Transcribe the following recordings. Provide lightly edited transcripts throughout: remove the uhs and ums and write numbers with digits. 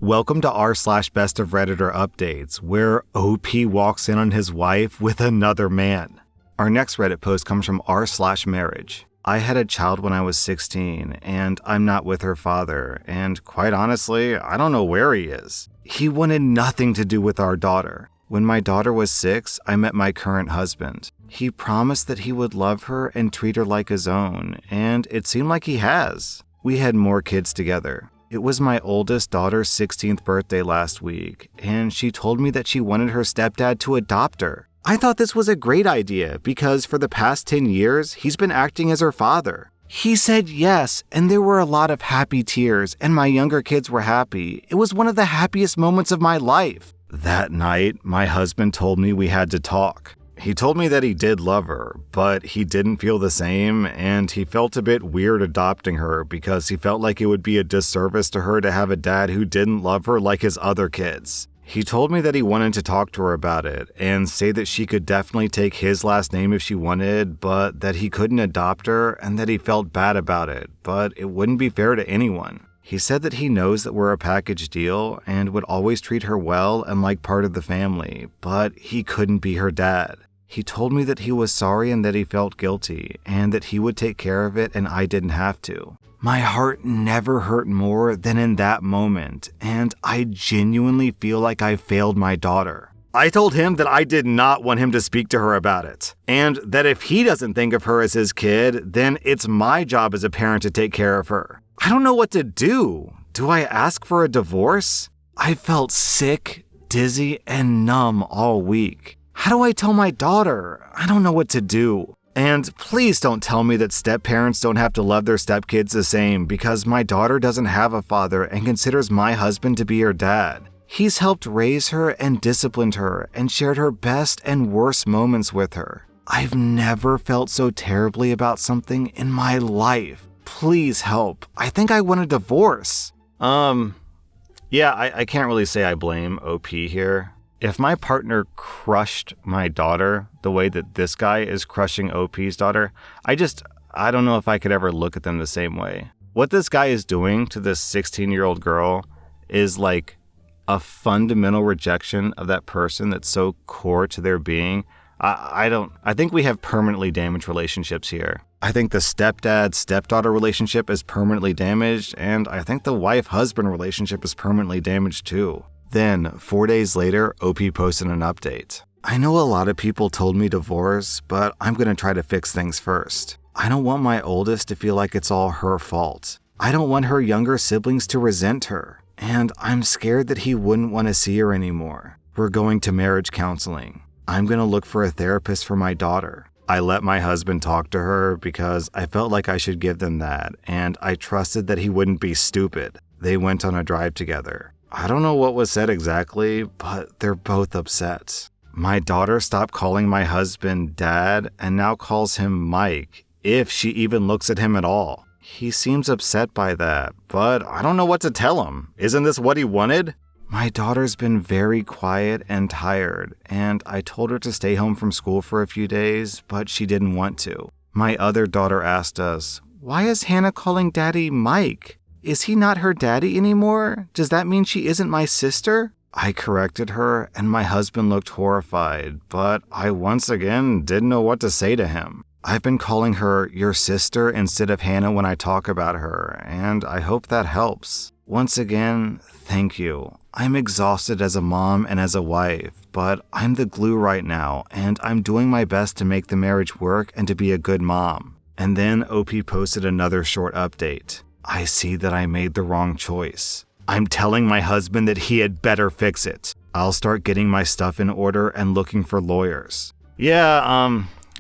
Welcome to r/slash best of Redditor updates, where OP walks in on his wife with another man. Our next Reddit post comes from r/slash marriage. I had a child when I was 16, and I'm not with her father, and quite honestly, I don't know where he is. He wanted nothing to do with our daughter. When my daughter was 6, I met my current husband. He promised that he would love her and treat her like his own, and it seemed like he has. We had more kids together. It was my oldest daughter's 16th birthday last week, and she told me that she wanted her stepdad to adopt her. I thought this was a great idea because for the past 10 years, he's been acting as her father. He said yes, and there were a lot of happy tears, and my younger kids were happy. It was one of the happiest moments of my life. That night, my husband told me we had to talk. He told me that he did love her, but he didn't feel the same, and he felt a bit weird adopting her because he felt like it would be a disservice to her to have a dad who didn't love her like his other kids. He told me that he wanted to talk to her about it and say that she could definitely take his last name if she wanted, but that he couldn't adopt her and that he felt bad about it, but it wouldn't be fair to anyone. He said that he knows that we're a package deal and would always treat her well and like part of the family, but he couldn't be her dad. He told me that he was sorry and that he felt guilty and that he would take care of it and I didn't have to. My heart never hurt more than in that moment, and I genuinely feel like I failed my daughter. I told him that I did not want him to speak to her about it, and that if he doesn't think of her as his kid, then it's my job as a parent to take care of her. I don't know what to do. Do I ask for a divorce? I felt sick, dizzy, and numb all week. How do I tell my daughter? I don't know what to do. And please don't tell me that step-parents don't have to love their stepkids the same because my daughter doesn't have a father and considers my husband to be her dad. He's helped raise her and disciplined her and shared her best and worst moments with her. I've never felt so terribly about something in my life. Please help. I think I want a divorce. Yeah, I can't really say I blame OP here. If my partner crushed my daughter the way that this guy is crushing OP's daughter, I don't know if I could ever look at them the same way. What this guy is doing to this 16-year-old girl is like a fundamental rejection of that person that's so core to their being. I think we have permanently damaged relationships here. I think the stepdad-stepdaughter relationship is permanently damaged, and I think the wife-husband relationship is permanently damaged too. Then, 4 days later, OP posted an update. I know a lot of people told me divorce, but I'm going to try to fix things first. I don't want my oldest to feel like it's all her fault. I don't want her younger siblings to resent her. And I'm scared that he wouldn't want to see her anymore. We're going to marriage counseling. I'm going to look for a therapist for my daughter. I let my husband talk to her because I felt like I should give them that, and I trusted that he wouldn't be stupid. They went on a drive together. I don't know what was said exactly, but they're both upset. My daughter stopped calling my husband Dad and now calls him Mike, if she even looks at him at all. He seems upset by that, but I don't know what to tell him. Isn't this what he wanted? My daughter's been very quiet and tired, and I told her to stay home from school for a few days, but she didn't want to. My other daughter asked us, "Why is Hannah calling Daddy Mike? Is he not her daddy anymore? Does that mean she isn't my sister?" I corrected her, and my husband looked horrified, but I once again didn't know what to say to him. I've been calling her your sister instead of Hannah when I talk about her, and I hope that helps. Once again, thank you. I'm exhausted as a mom and as a wife, but I'm the glue right now, and I'm doing my best to make the marriage work and to be a good mom. And then OP posted another short update. I see that I made the wrong choice. I'm telling my husband that he had better fix it. I'll start getting my stuff in order and looking for lawyers. Yeah,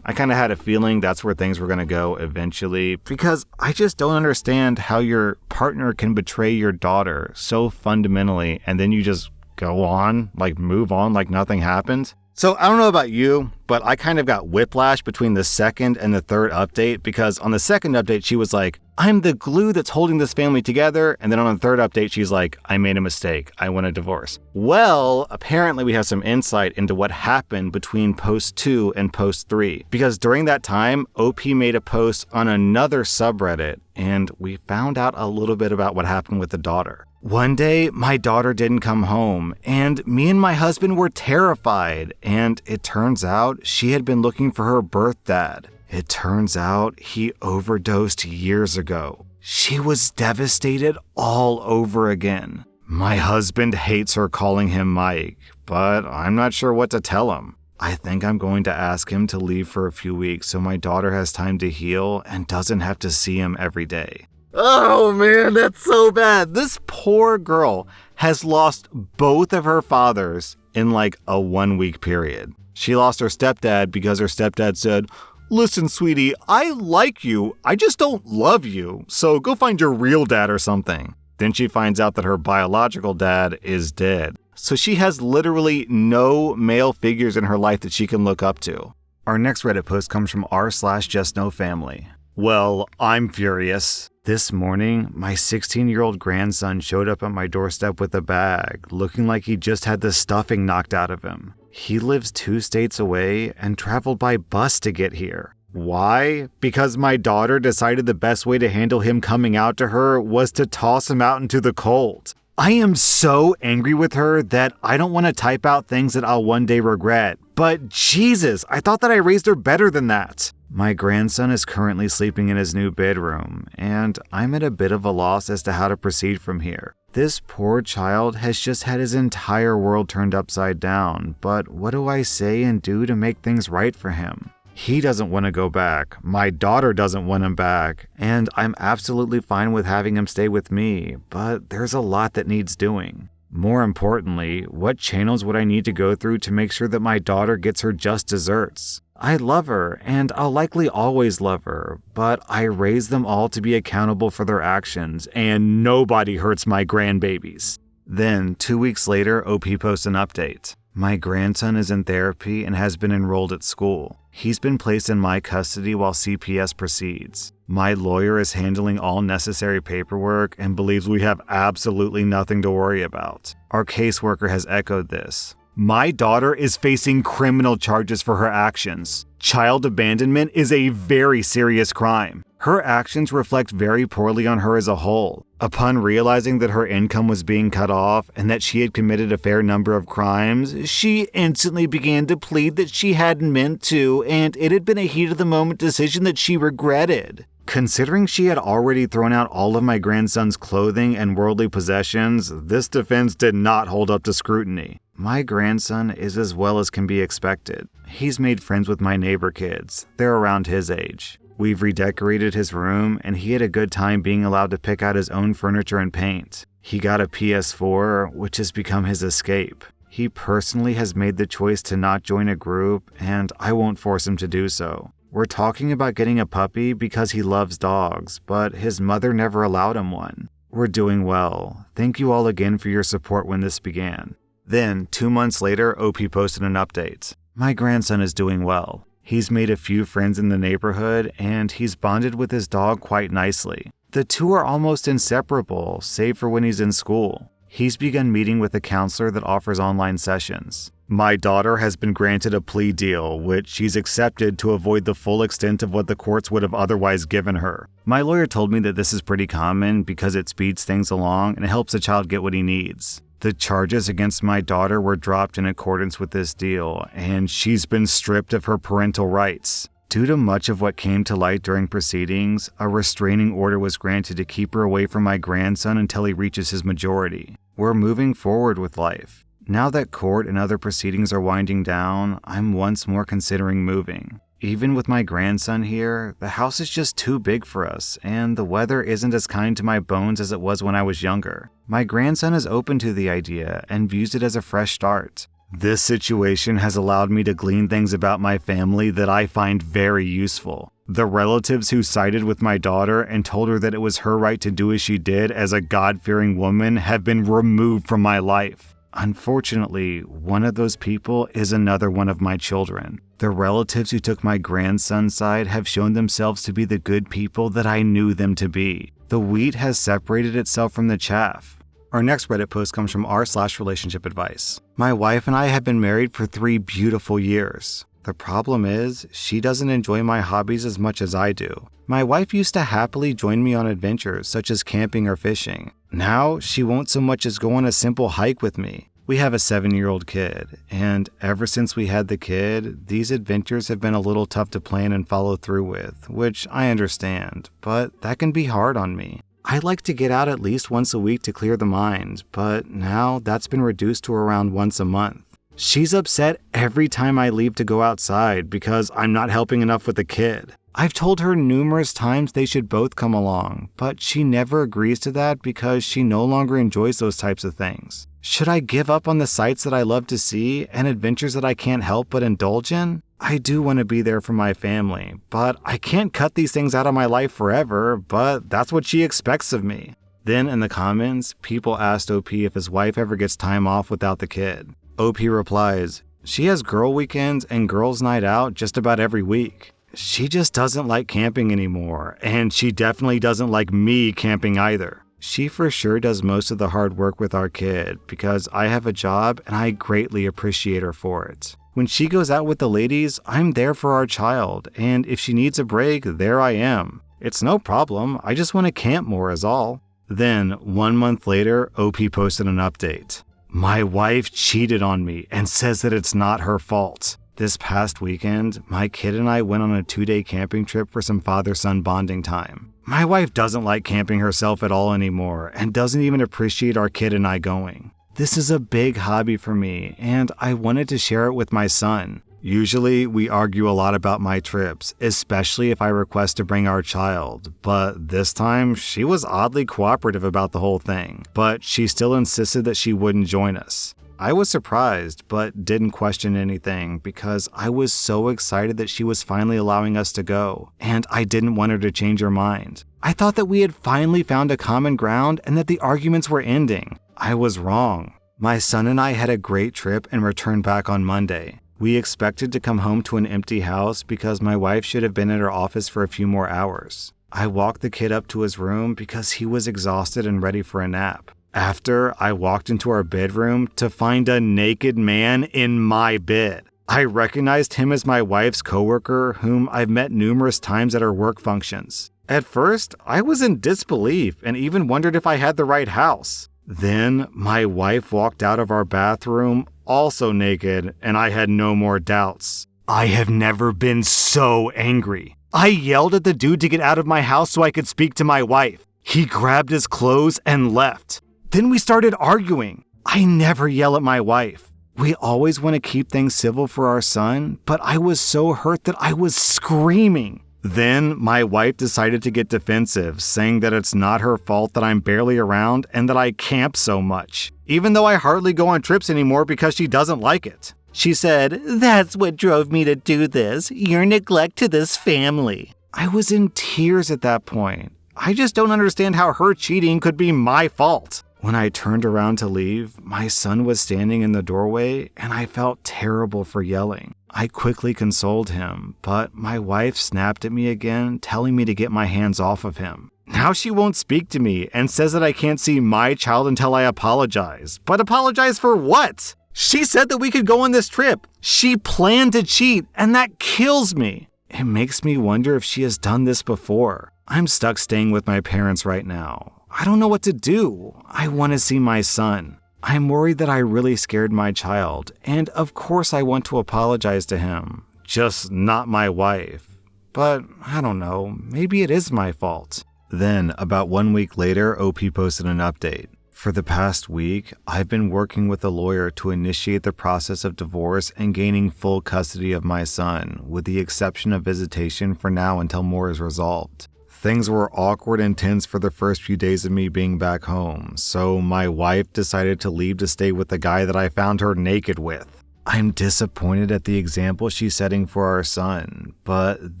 I kind of had a feeling that's where things were going to go eventually, because I just don't understand how your partner can betray your daughter so fundamentally and then you just go on, like move on like nothing happened. So I don't know about you, but I kind of got whiplash between the second and the third update, because on the second update, she was like, I'm the glue that's holding this family together. And then on the third update, she's like, I made a mistake. I want a divorce. Well, apparently we have some insight into what happened between post 2 and post 3. Because during that time, OP made a post on another subreddit, and we found out a little bit about what happened with the daughter. One day, my daughter didn't come home, and me and my husband were terrified. And it turns out she had been looking for her birth dad. It turns out he overdosed years ago. She was devastated all over again. My husband hates her calling him Mike, but I'm not sure what to tell him. I think I'm going to ask him to leave for a few weeks so my daughter has time to heal and doesn't have to see him every day. Oh man, that's so bad. This poor girl has lost both of her fathers in like a 1 week period. She lost her stepdad because her stepdad said, listen, sweetie, I like you, I just don't love you, so go find your real dad or something. Then she finds out that her biological dad is dead. So she has literally no male figures in her life that she can look up to. Our next Reddit post comes from r/justnofamily. Well, I'm furious. This morning, my 16-year-old grandson showed up at my doorstep with a bag, looking like he just had the stuffing knocked out of him. He lives 2 states away and traveled by bus to get here. Why? Because my daughter decided the best way to handle him coming out to her was to toss him out into the cold. I am so angry with her that I don't want to type out things that I'll one day regret. But Jesus, I thought that I raised her better than that. My grandson is currently sleeping in his new bedroom, and I'm at a bit of a loss as to how to proceed from here. This poor child has just had his entire world turned upside down, but what do I say and do to make things right for him? He doesn't want to go back, my daughter doesn't want him back, and I'm absolutely fine with having him stay with me, but there's a lot that needs doing. More importantly, what channels would I need to go through to make sure that my daughter gets her just desserts? I love her, and I'll likely always love her, but I raised them all to be accountable for their actions, and nobody hurts my grandbabies. Then, 2 weeks later, OP posts an update. My grandson is in therapy and has been enrolled at school. He's been placed in my custody while CPS proceeds. My lawyer is handling all necessary paperwork and believes we have absolutely nothing to worry about. Our caseworker has echoed this. My daughter is facing criminal charges for her actions. Child abandonment is a very serious crime. Her actions reflect very poorly on her as a whole. Upon realizing that her income was being cut off and that she had committed a fair number of crimes, she instantly began to plead that she hadn't meant to, and it had been a heat-of-the-moment decision that she regretted. Considering she had already thrown out all of my grandson's clothing and worldly possessions, this defense did not hold up to scrutiny. My grandson is as well as can be expected. He's made friends with my neighbor kids. They're around his age. We've redecorated his room, and he had a good time being allowed to pick out his own furniture and paint. He got a PS4, which has become his escape. He personally has made the choice to not join a group, and I won't force him to do so. We're talking about getting a puppy because he loves dogs, but his mother never allowed him one. We're doing well. Thank you all again for your support when this began. Then, 2 months later, OP posted an update. My grandson is doing well. He's made a few friends in the neighborhood, and he's bonded with his dog quite nicely. The two are almost inseparable, save for when he's in school. He's begun meeting with a counselor that offers online sessions. My daughter has been granted a plea deal, which she's accepted to avoid the full extent of what the courts would have otherwise given her. My lawyer told me that this is pretty common because it speeds things along and it helps the child get what he needs. The charges against my daughter were dropped in accordance with this deal, and she's been stripped of her parental rights. Due to much of what came to light during proceedings, a restraining order was granted to keep her away from my grandson until he reaches his majority. We're moving forward with life. Now that court and other proceedings are winding down, I'm once more considering moving. Even with my grandson here, the house is just too big for us, and the weather isn't as kind to my bones as it was when I was younger. My grandson is open to the idea and views it as a fresh start. This situation has allowed me to glean things about my family that I find very useful. The relatives who sided with my daughter and told her that it was her right to do as she did as a God-fearing woman have been removed from my life. Unfortunately, one of those people is another one of my children. The relatives who took my grandson's side have shown themselves to be the good people that I knew them to be. The wheat has separated itself from the chaff. Our next Reddit post comes from r/relationship advice. My wife and I have been married for 3 beautiful years. The problem is, she doesn't enjoy my hobbies as much as I do. My wife used to happily join me on adventures such as camping or fishing. Now, she won't so much as go on a simple hike with me. We have a 7-year-old kid, and ever since we had the kid, these adventures have been a little tough to plan and follow through with, which I understand, but that can be hard on me. I like to get out at least once a week to clear the mind, but now that's been reduced to around once a month. She's upset every time I leave to go outside because I'm not helping enough with the kid. I've told her numerous times they should both come along, but she never agrees to that because she no longer enjoys those types of things. Should I give up on the sights that I love to see and adventures that I can't help but indulge in? I do want to be there for my family, but I can't cut these things out of my life forever, but that's what she expects of me. Then in the comments, people asked OP if his wife ever gets time off without the kid. OP replies, she has girl weekends and girls' night out just about every week. She just doesn't like camping anymore, and she definitely doesn't like me camping either. She for sure does most of the hard work with our kid because I have a job and I greatly appreciate her for it. When she goes out with the ladies, I'm there for our child, and if she needs a break, there I am. It's no problem, I just want to camp more is all. Then, 1 month later, OP posted an update. My wife cheated on me and says that it's not her fault. This past weekend, my kid and I went on a 2-day camping trip for some father-son bonding time. My wife doesn't like camping herself at all anymore and doesn't even appreciate our kid and I going. This is a big hobby for me, and I wanted to share it with my son. Usually, we argue a lot about my trips, especially if I request to bring our child, but this time, she was oddly cooperative about the whole thing, but she still insisted that she wouldn't join us. I was surprised, but didn't question anything because I was so excited that she was finally allowing us to go, and I didn't want her to change her mind. I thought that we had finally found a common ground and that the arguments were ending. I was wrong. My son and I had a great trip and returned back on Monday. We expected to come home to an empty house because my wife should have been at her office for a few more hours. I walked the kid up to his room because he was exhausted and ready for a nap. After, I walked into our bedroom to find a naked man in my bed. I recognized him as my wife's coworker, whom I've met numerous times at her work functions. At first, I was in disbelief and even wondered if I had the right house. Then, my wife walked out of our bathroom, also naked, and I had no more doubts. I have never been so angry. I yelled at the dude to get out of my house so I could speak to my wife. He grabbed his clothes and left. Then we started arguing. I never yell at my wife. We always want to keep things civil for our son, but I was so hurt that I was screaming. Then my wife decided to get defensive, saying that it's not her fault that I'm barely around and that I camp so much, even though I hardly go on trips anymore because she doesn't like it. She said, "That's what drove me to do this, your neglect to this family." I was in tears at that point. I just don't understand how her cheating could be my fault. When I turned around to leave, my son was standing in the doorway and I felt terrible for yelling. I quickly consoled him, but my wife snapped at me again, telling me to get my hands off of him. Now she won't speak to me and says that I can't see my child until I apologize. But apologize for what? She said that we could go on this trip. She planned to cheat, and that kills me. It makes me wonder if she has done this before. I'm stuck staying with my parents right now. I don't know what to do. I want to see my son. I'm worried that I really scared my child, and of course I want to apologize to him. Just not my wife. But I don't know, maybe it is my fault. Then, about 1 week later, OP posted an update. For the past week, I've been working with a lawyer to initiate the process of divorce and gaining full custody of my son, with the exception of visitation for now until more is resolved. Things were awkward and tense for the first few days of me being back home, so my wife decided to leave to stay with the guy that I found her naked with. I'm disappointed at the example she's setting for our son, but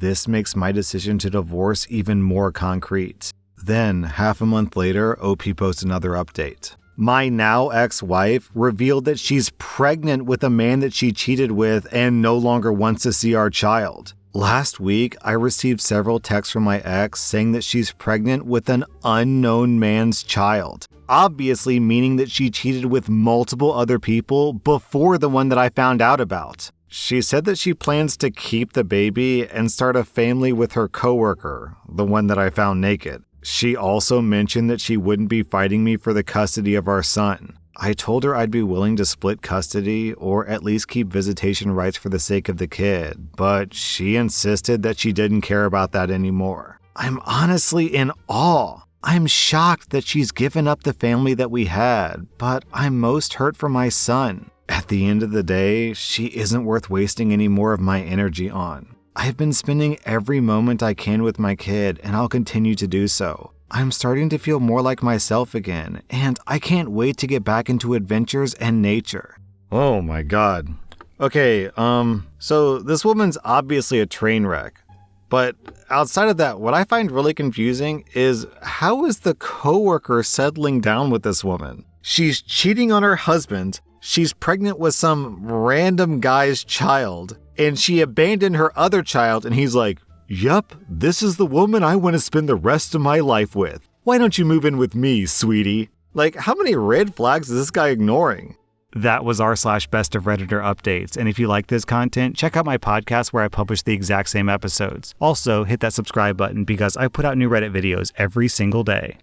this makes my decision to divorce even more concrete. Then, half a month later, OP posted another update. My now ex-wife revealed that she's pregnant with a man that she cheated with and no longer wants to see our child. Last week, I received several texts from my ex saying that she's pregnant with an unknown man's child, obviously meaning that she cheated with multiple other people before the one that I found out about. She said that she plans to keep the baby and start a family with her coworker, the one that I found naked. She also mentioned that she wouldn't be fighting me for the custody of our son. I told her I'd be willing to split custody or at least keep visitation rights for the sake of the kid, but she insisted that she didn't care about that anymore. I'm honestly in awe. I'm shocked that she's given up the family that we had, but I'm most hurt for my son. At the end of the day, she isn't worth wasting any more of my energy on. I've been spending every moment I can with my kid, and I'll continue to do so. I'm starting to feel more like myself again, and I can't wait to get back into adventures and nature. Oh my god. Okay, so this woman's obviously a train wreck. But outside of that, what I find really confusing is how is the coworker settling down with this woman? She's cheating on her husband, she's pregnant with some random guy's child, and she abandoned her other child, and he's like, "Yup, this is the woman I want to spend the rest of my life with. Why don't you move in with me, sweetie?" Like, how many red flags is this guy ignoring? That was r/Best of Redditor updates, and if you like this content, check out my podcast where I publish the exact same episodes. Also, hit that subscribe button because I put out new Reddit videos every single day.